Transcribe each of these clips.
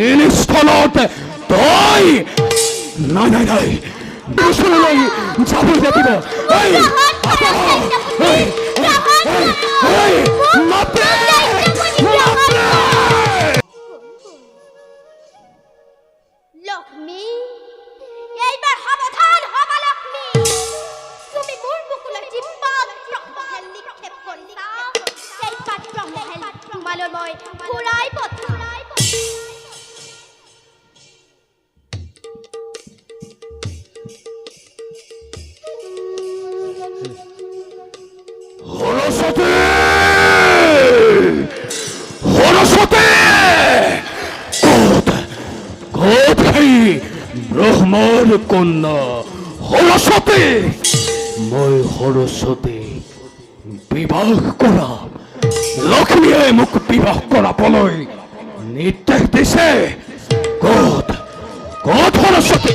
স্থলত তই নাই নাই নাই দুচৰলৈ যাব লাগিব লক্ষ্মী এইবাৰ সাৱধান হবা লক্ষ্মী তুমি মোৰ বুকুলৈ যি পাত্ৰমহেল নিক্ষেপ কৰিছা সেই পাত্ৰমহেল তোমালৈ মই ঘূৰাই পঠাম ব্ৰহ্মৰ কন্যা সৰস্বতী মই সৰস্বতী বিবাহ কৰা লক্ষ্মীয়ে মোক বিবাহ কৰাবলৈ নিৰ্দেশ দিছে ক'ত ক'ত সৰস্বতী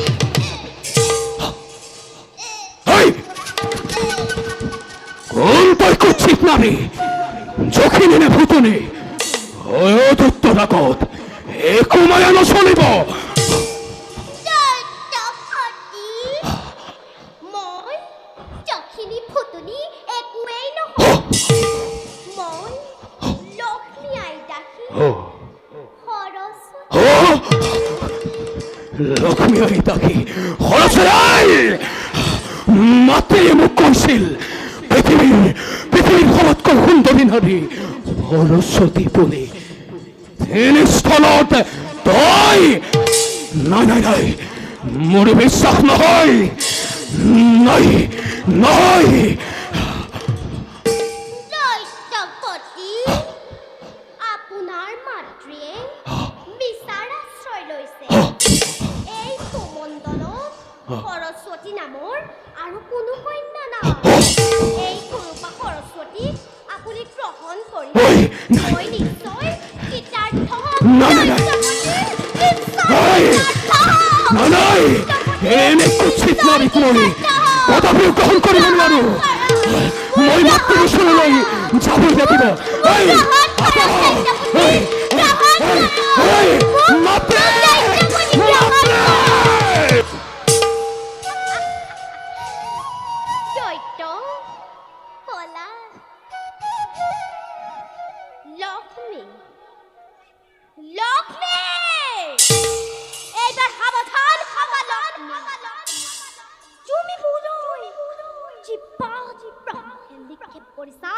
কোন তই কুৎসিত নাৰী যখিনী নে ভূতনী অযুক্তৰ আগত একো মায়া নচলিব লক্ষ্মী আই তাকি সৰস্বতী মাতৃয়ে মোক কৈছিল পৃথিৱীৰ সবতকৈ সুন্দৰী নাৰী সৰস্বতী বুলি স্থলত তই নাই নাই নাই মোৰ বিশ্বাস নহয় নাই নহয় আপোনাৰ মাতৃয়ে বিচাৰ আশ্ৰয় লৈছে এই সুমণ্ডলত সৰস্বতী নামৰ আৰু কোনো কন্যা নাই এই কুৰূপা সৰস্বতীক আপুনি গ্ৰহণ কৰি মই নিশ্চয় কৃতাৰ্থ এনে কুৎসিত নাৰী তুমি তথাপিও গ্ৰহণ কৰিব নোৱাৰো মই মাতৃৰ ওচৰলৈ যাব লাগিব লক্ষ্মী লক্ষ্মী এইবাৰ সাৱধান হবা লক্ষ্মী তুমি মোলৈ জিব্বা নিক্ষেপ কৰিছা